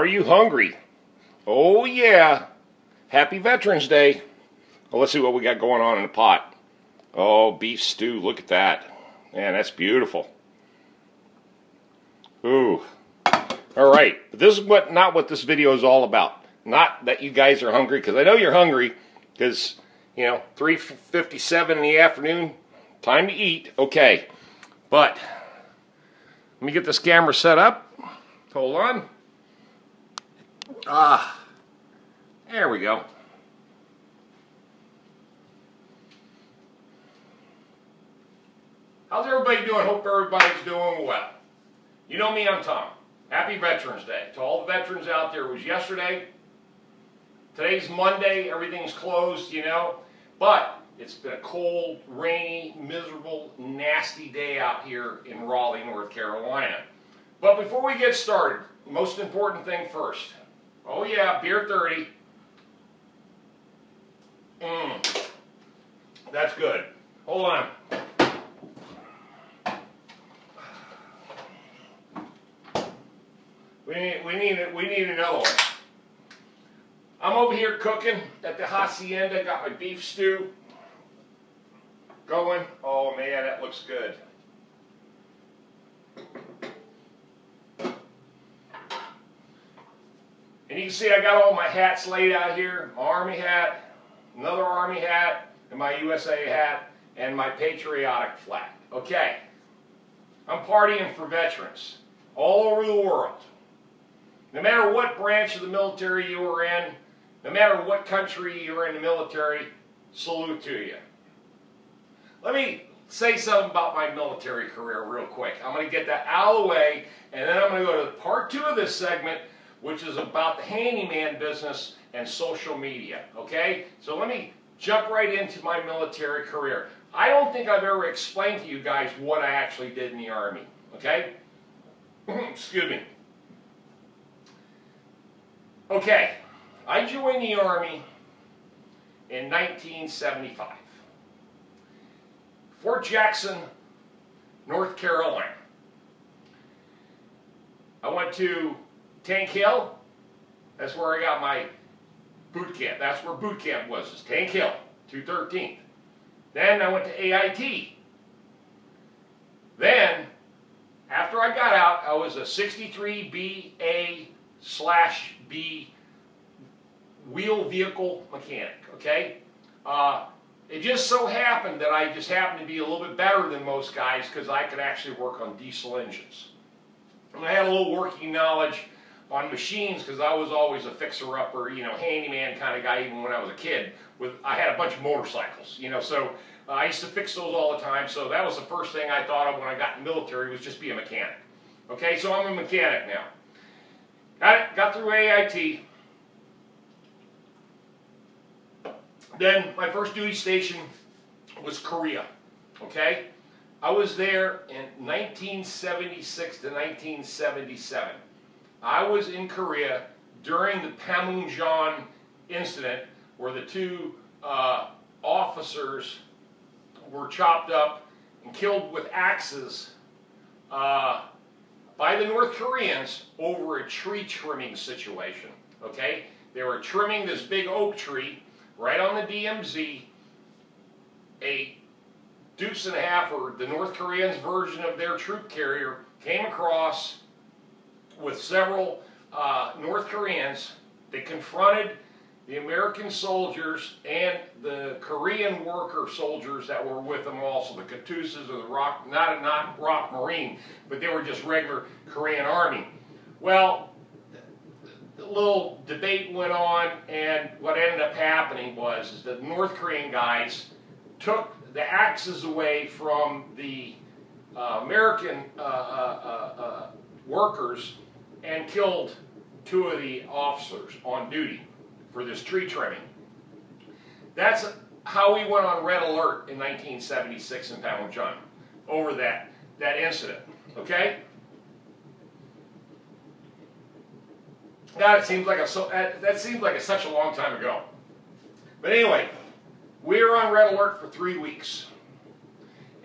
you hungry? Oh yeah. Happy Veterans Day. Well, let's see what we got going on in the pot. Oh, beef stew. Look at that. Man, that's beautiful. Ooh. All right. But this is not what this video is all about. Not that you guys are hungry, because I know you're hungry, because, 3:57 in the afternoon, time to eat. Okay. But let me get this camera set up. Hold on. There we go. How's everybody doing? Hope everybody's doing well. You know me, I'm Tom. Happy Veterans Day. To all the veterans out there, it was yesterday. Today's Monday. Everything's closed, But it's been a cold, rainy, miserable, nasty day out here in Raleigh, North Carolina. But before we get started, the most important thing first. Oh yeah, beer 30. That's good. Hold on. We need another one. I'm over here cooking at the hacienda. Got my beef stew going. Oh man, that looks good. And you can see I got all my hats laid out here. My Army hat, another Army hat, and my USA hat, and my patriotic flag. Okay. I'm partying for veterans all over the world. No matter what branch of the military you were in, no matter what country you were in the military, salute to you. Let me say something about my military career real quick. I'm going to get that out of the way, and then I'm going to go to part 2 of this segment, which is about the handyman business and social media, okay? So let me jump right into my military career. I don't think I've ever explained to you guys what I actually did in the Army, okay? Excuse me. Okay, I joined the Army in 1975. Fort Jackson, North Carolina. I went to Tank Hill. That's where I got my boot camp. That's where boot camp was, is Tank Hill, 213th. Then I went to AIT. Then, after I got out, I was a 63BA/B wheel vehicle mechanic, okay? It just so happened that I just happened to be a little bit better than most guys because I could actually work on diesel engines. And I had a little working knowledge on machines because I was always a fixer-upper, handyman kind of guy even when I was a kid. I had a bunch of motorcycles, so I used to fix those all the time. So that was the first thing I thought of when I got in the military, was just be a mechanic. Okay, so I'm a mechanic now. Got through AIT. Then my first duty station was Korea. Okay? I was there in 1976 to 1977. I was in Korea during the Panmunjom incident where the 2 officers were chopped up and killed with axes by the North Koreans over a tree trimming situation. Okay? They were trimming this big oak tree right on the DMZ. A Deuce and a Half, or the North Koreans' version of their troop carrier, came across with several North Koreans. They confronted the American soldiers and the Korean worker soldiers that were with them also, the Katusas or the Rock, not Rock Marine, but they were just regular Korean Army. Well, the little debate went on, and what ended up happening was the North Korean guys took the axes away from the American workers and killed 2 of the officers on duty for this tree trimming. That's how we went on red alert in 1976 in Panmunjom over that incident. Okay? That seems like such a long time ago. But anyway, we were on red alert for 3 weeks.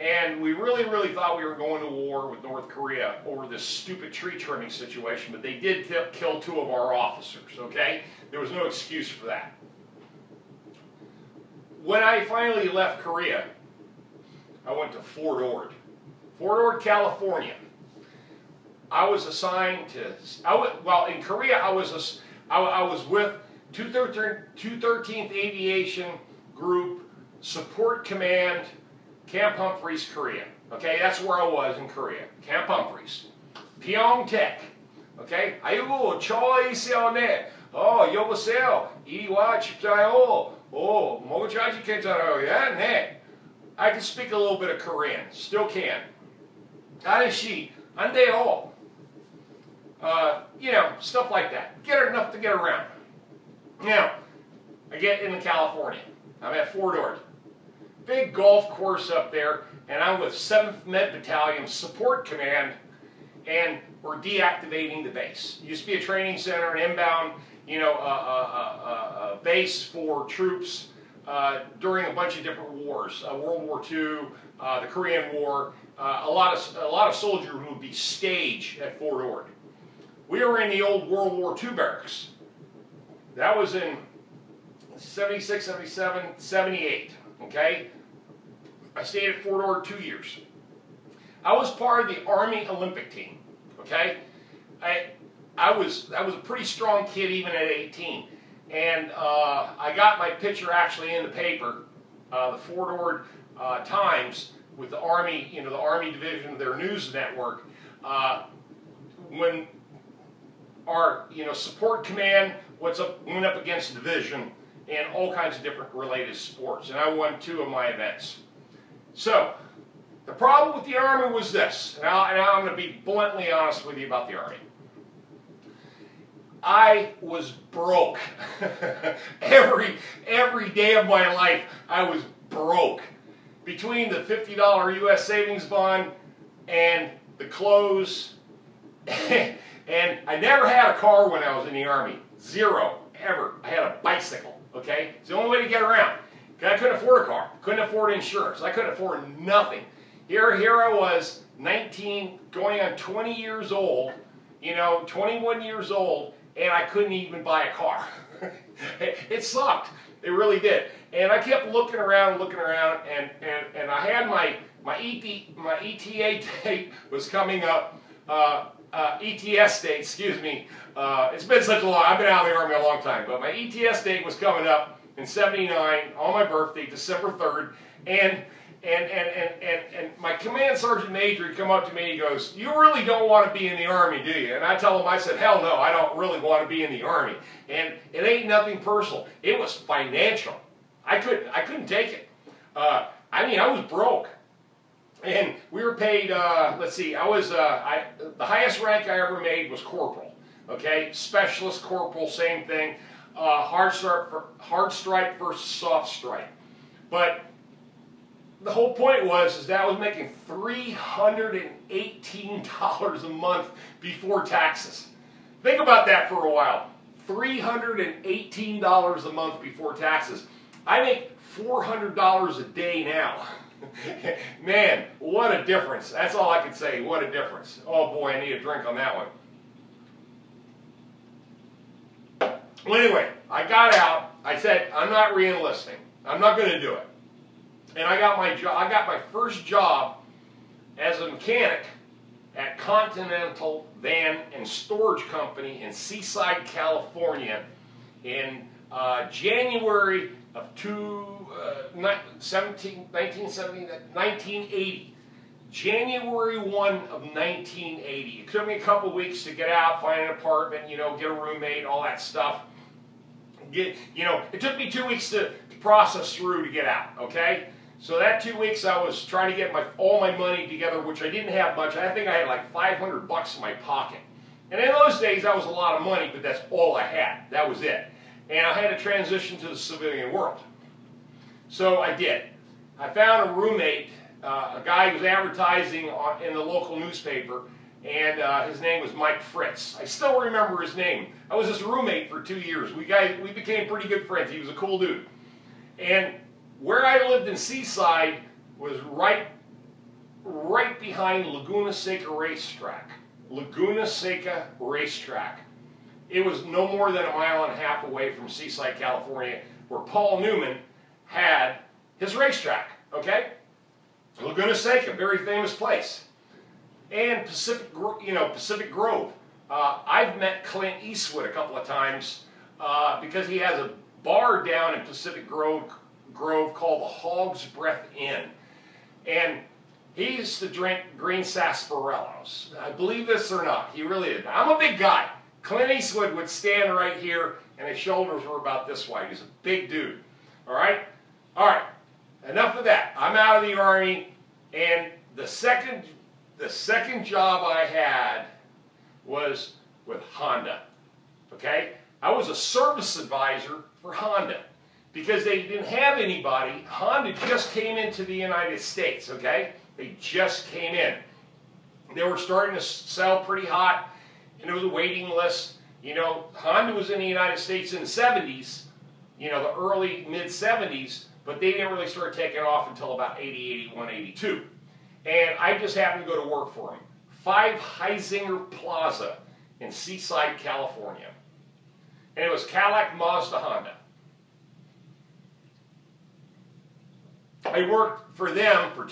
And we really, really thought we were going to war with North Korea over this stupid tree trimming situation, but they did kill 2 of our officers, okay? There was no excuse for that. When I finally left Korea, I went to Fort Ord. Fort Ord, California. I was assigned to, well, in Korea, I was with 213th Aviation Group Support Command, Camp Humphreys, Korea. Okay, that's where I was in Korea. Camp Humphreys. Pyeongtaek. Okay, 아이고, 좋으세요네. 여보세요. 이리 와, 집사요. 뭐가 잘지 괜찮아요. 예, 네. I can speak a little bit of Korean. Still can. 아저씨, 안 돼요. You know, stuff like that. Get enough to get around. Now, I get into California. I'm at Fort Ord. Big golf course up there, and I'm with 7th Med Battalion Support Command, and we're deactivating the base. It used to be a training center, an inbound, you know, a base for troops during a bunch of different wars. World War II, the Korean War. A lot of soldiers would be staged at Fort Ord. We were in the old World War II barracks. That was in 76, 77, 78. Okay? I stayed at Fort Ord 2 years. I was part of the Army Olympic team. Okay? I was a pretty strong kid even at 18. And I got my picture actually in the paper, the Fort Ord Times, with the Army, you know, the Army division of their news network, when our, you know, support command went up against division and all kinds of different related sports. And I won 2 of my events. So, the problem with the Army was this, and I'm going to be bluntly honest with you about the Army. I was broke. every day of my life, I was broke. Between the $50 U.S. savings bond and the clothes, and I never had a car when I was in the Army. 0, ever. I had a bicycle, okay? It's the only way to get around. I couldn't afford a car. Couldn't afford insurance. I couldn't afford nothing. Here I was, 19, going on 20 years old, you know, 21 years old, and I couldn't even buy a car. It sucked. It really did. And I kept looking around, and I had my ETA date was coming up. ETS date, excuse me. It's been such a long, I've been out of the Army a long time, but my ETS date was coming up in 79 on my birthday, December 3rd, and my command sergeant major would come up to me and he goes, "You really don't want to be in the Army, do you?" And I tell him, I said, "Hell no, I don't really want to be in the Army." And it ain't nothing personal. It was financial. I couldn't take it. I mean, I was broke. And we were paid, let's see, the highest rank I ever made was corporal, okay? Specialist corporal, same thing. Hard stripe versus soft stripe. But the whole point is that I was making $318 a month before taxes. Think about that for a while. $318 a month before taxes. I make $400 a day now. Man, what a difference. That's all I can say. What a difference. Oh boy, I need a drink on that one. Well, anyway, I got out. I said, I'm not re-enlisting. I'm not going to do it. And I got my first job as a mechanic at Continental Van and Storage Company in Seaside, California in January of 1980. January 1 of 1980. It took me a couple weeks to get out, find an apartment, you know, get a roommate, all that stuff. It took me 2 weeks to process through to get out, okay? So that 2 weeks I was trying to get all my money together, which I didn't have much. I think I had like $500 in my pocket. And in those days, that was a lot of money, but that's all I had. That was it. And I had to transition to the civilian world. So I did. I found a roommate, a guy who was advertising in the local newspaper, and his name was Mike Fritz. I still remember his name. I was his roommate for 2 years. We became pretty good friends. He was a cool dude. And where I lived in Seaside was right right behind Laguna Seca Racetrack. Laguna Seca Racetrack. It was no more than 1.5 miles away from Seaside, California, where Paul Newman had his racetrack, okay? Laguna Seca, very famous place. And Pacific Grove. I've met Clint Eastwood a couple of times because he has a bar down in Pacific Grove called the Hog's Breath Inn. And he used to drink green sarsaparillos. I believe this or not, he really did. I'm a big guy. Clint Eastwood would stand right here and his shoulders were about this wide. He's a big dude. All right? All right. Enough of that. I'm out of the Army, and the second job I had was with Honda. Okay? I was a service advisor for Honda because they didn't have anybody. Honda just came into the United States, okay? They just came in. They were starting to sell pretty hot, and there was a waiting list. You know, Honda was in the United States in the 70s, you know, the early, mid-70s, but they didn't really start taking off until about 80, 81, 82. And I just happened to go to work for them. 5 Heisinger Plaza in Seaside, California. And it was Cadillac, Mazda, Honda. I worked for them for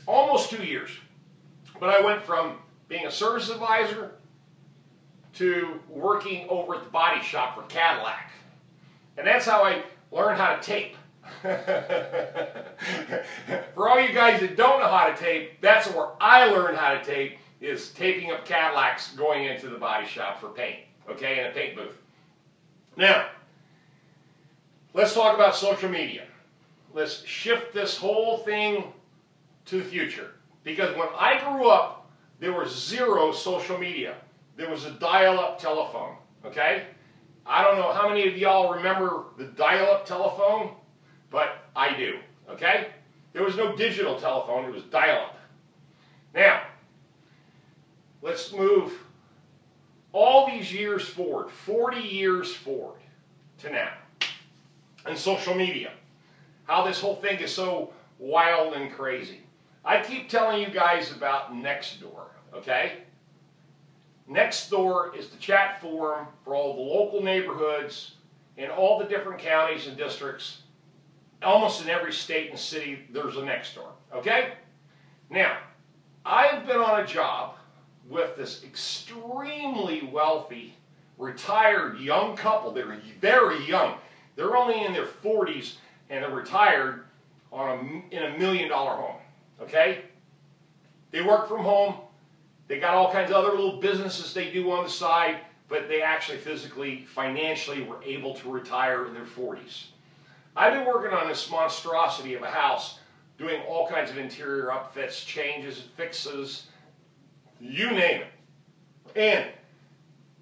almost 2 years. But I went from being a service advisor to working over at the body shop for Cadillac. And that's how I learned how to tape. For all you guys that don't know how to tape, that's where I learned how to tape, is taping up Cadillacs going into the body shop for paint, okay, in a paint booth. Now, let's talk about social media. Let's shift this whole thing to the future. Because when I grew up, there was 0 social media. There was a dial-up telephone, okay? I don't know how many of y'all remember the dial-up telephone, but I do, okay? There was no digital telephone, it was dial-up. Now, let's move all these years forward, 40 years forward to now, and social media. How this whole thing is so wild and crazy. I keep telling you guys about Nextdoor, okay? Nextdoor is the chat forum for all the local neighborhoods in all the different counties and districts. Almost in every state and city, there's a Nextdoor, okay? Now, I've been on a job with this extremely wealthy, retired young couple. They're very young. They're only in their 40s, and they're retired in a $1 million home, okay? They work from home. They got all kinds of other little businesses they do on the side, but they actually physically, financially were able to retire in their 40s. I've been working on this monstrosity of a house, doing all kinds of interior upfits, changes, fixes, you name it. And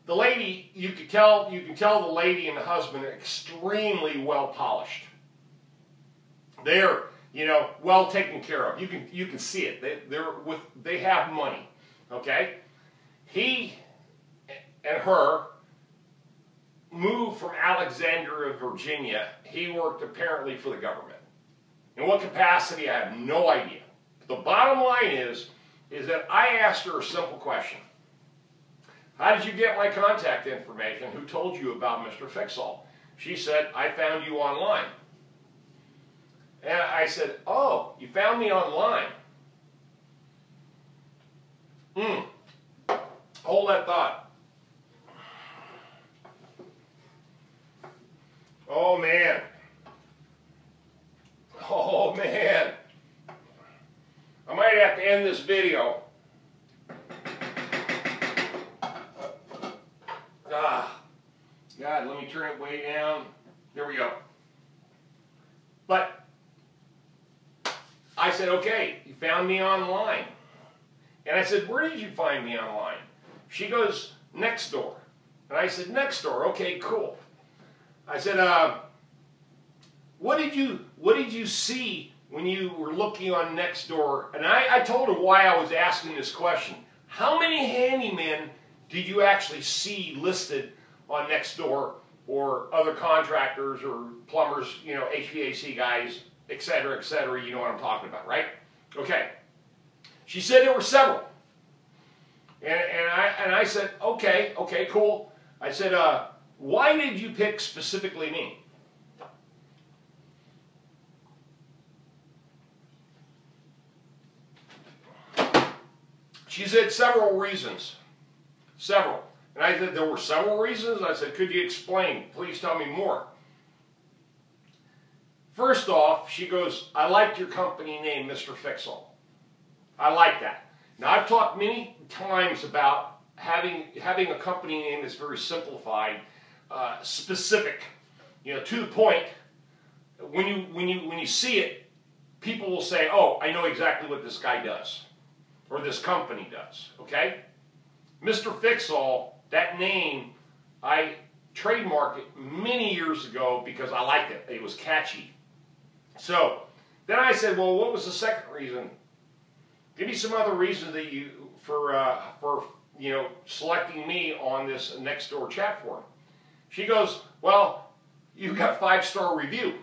the lady, you can tell the lady and the husband are extremely well polished. They're, you know, well taken care of. You can see it. They have money. Okay? He and her moved from Alexandria, Virginia. He worked apparently for the government. In what capacity, I have no idea. The bottom line is that I asked her a simple question. How did you get my contact information? Who told you about Mr. Fixall? She said, I found you online. And I said, oh, you found me online. Hold that thought. Oh, man. Oh, man. I might have to end this video. God, let me turn it way down. There we go. But I said, okay, you found me online. And I said, where did you find me online? She goes, Nextdoor. And I said, Nextdoor, okay, cool. I said, what did you see when you were looking on Nextdoor? And I told her why I was asking this question. How many handymen did you actually see listed on Nextdoor, or other contractors or plumbers, you know, HVAC guys, et cetera, you know what I'm talking about, right? Okay. She said there were several. And I said, okay, cool. I said, why did you pick specifically me? She said several reasons. Several. And I said, there were several reasons? I said, could you explain? Please tell me more. First off, she goes, I liked your company name, Mr. Fixall. I like that. Now, I've talked many times about having a company name that's very simplified, specific, to the point. When you see it, people will say, oh, I know exactly what this guy does, or this company does, okay? Mr. Fixall, that name, I trademarked it many years ago because I liked it. It was catchy. So, then I said, well, what was the second reason? Give me some other reasons that for selecting me on this Nextdoor chat forum. She goes, well, you got 5-star review.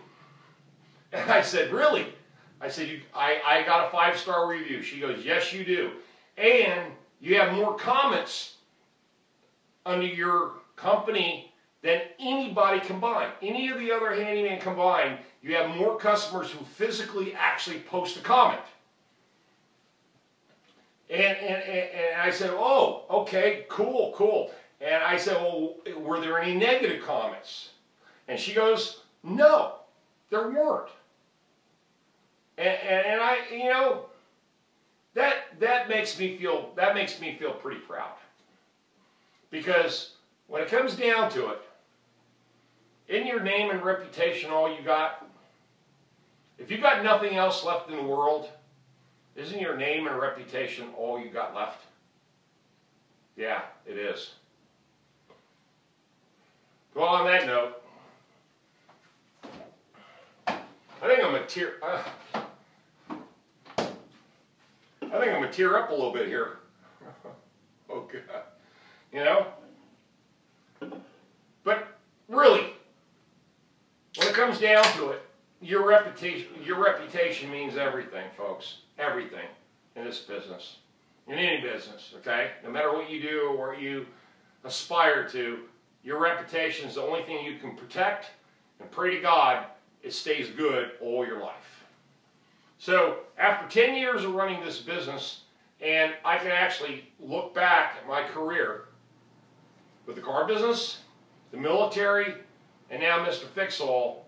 And I said, really? I said, I got a 5-star review. She goes, yes, you do. And you have more comments under your company than anybody combined. Any of the other handyman combined, you have more customers who physically actually post a comment. And I said, oh, okay, cool. And I said, well, were there any negative comments? And she goes, no, there weren't. And I, that makes me feel pretty proud. Because when it comes down to it, isn't your name and reputation all you got? If you've got nothing else left in the world, isn't your name and reputation all you got left? Yeah, it is. Well, on that note, I think I'm gonna tear up a little bit here. Oh God, But really, when it comes down to it, your reputation means everything, folks. Everything in this business, in any business, okay? No matter what you do or what you aspire to, your reputation is the only thing you can protect, and pray to God it stays good all your life. So after 10 years of running this business, and I can actually look back at my career with the car business, the military, and now Mr. Fixall,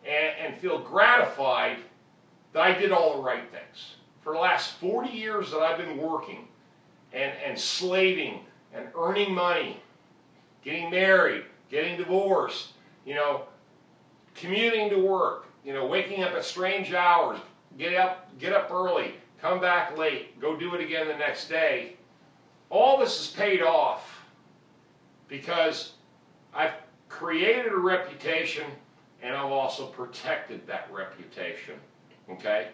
and feel gratified that I did all the right things. For the last 40 years that I've been working and slaving and earning money, getting married, getting divorced, commuting to work, waking up at strange hours, get up early, come back late, go do it again the next day. All this is paid off because I've created a reputation and I've also protected that reputation, okay?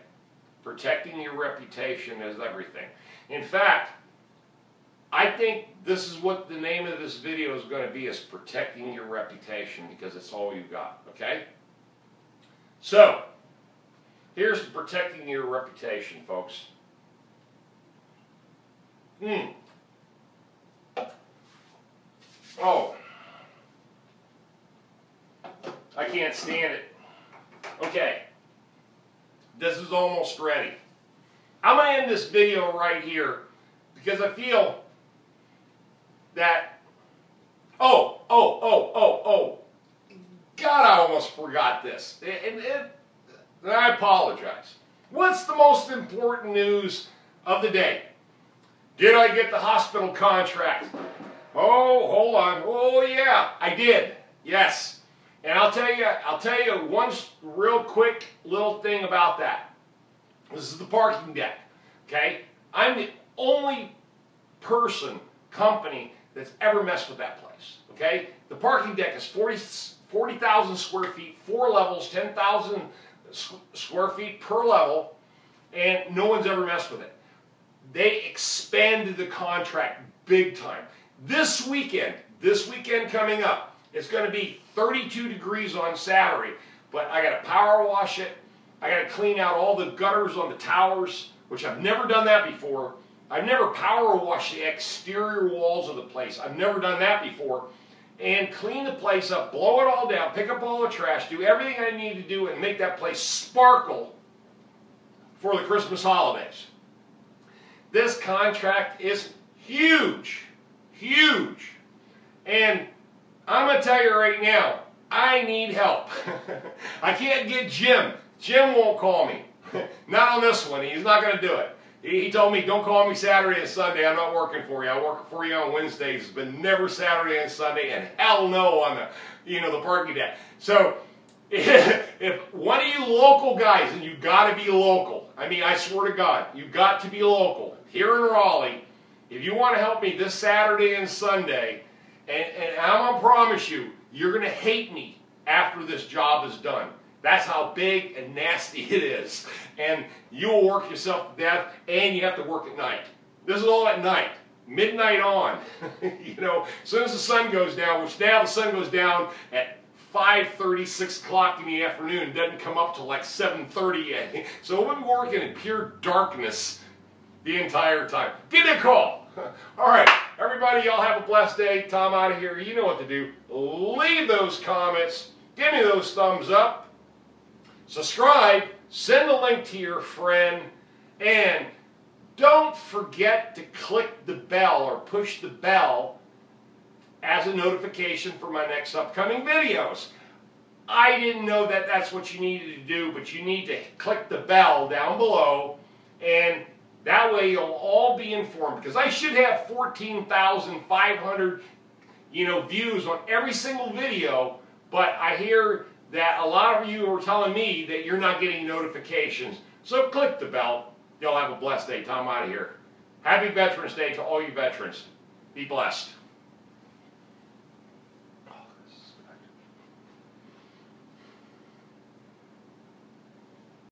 Protecting your reputation is everything. In fact, I think this is what the name of this video is going to be, is protecting your reputation, because it's all you got, okay? So, here's protecting your reputation, folks. Oh. I can't stand it. Okay. This is almost ready. I'm going to end this video right here because I feel that, oh. God, I almost forgot this. And I apologize. What's the most important news of the day? Did I get the hospital contract? Oh, hold on. Oh, yeah, I did. Yes. And I'll tell you one real quick little thing about that. This is the parking deck, okay? I'm the only company that's ever messed with that place, okay? The parking deck is 40,000 square feet, 4 levels, 10,000 square feet per level, and no one's ever messed with it. They expanded the contract big time. This weekend coming up, it's going to be 32 degrees on Saturday, but I got to power wash it. I got to clean out all the gutters on the towers which I've never done that before. I've never power washed the exterior walls of the place. I've never done that before. And clean the place up, blow it all down, pick up all the trash, do everything I need to do and make that place sparkle for the Christmas holidays. This contract is huge, huge. And I'm going to tell you right now, I need help. I can't get Jim. Jim won't call me. Not on this one. He's not going to do it. He told me, don't call me Saturday and Sunday. I'm not working for you. I work for you on Wednesdays, but never Saturday and Sunday, and hell no on the parking deck. So if one of you local guys, and you've got to be local. I mean, I swear to God, you've got to be local. Here in Raleigh, if you want to help me this Saturday and Sunday, and I'm going to promise you, you're going to hate me after this job is done. That's how big and nasty it is. And you'll work yourself to death, and you have to work at night. This is all at night. Midnight on. You know, as soon as the sun goes down, which now the sun goes down at 5:30, 6 o'clock in the afternoon. It doesn't come up till like 7:30 yet. So we'll be working in pure darkness the entire time. Give me a call. All right, everybody, y'all have a blessed day. Tom out of here. You know what to do. Leave those comments. Give me those thumbs up. Subscribe. Send a link to your friend. And don't forget to click the bell or push the bell as a notification for my next upcoming videos. I didn't know that that's what you needed to do, but you need to click the bell down below, and that way you'll all be informed, because I should have 14,500 views on every single video, but I hear that a lot of you are telling me that you're not getting notifications. So click the bell. Y'all have a blessed day. Tom out of here. Happy Veterans Day to all you veterans. Be blessed.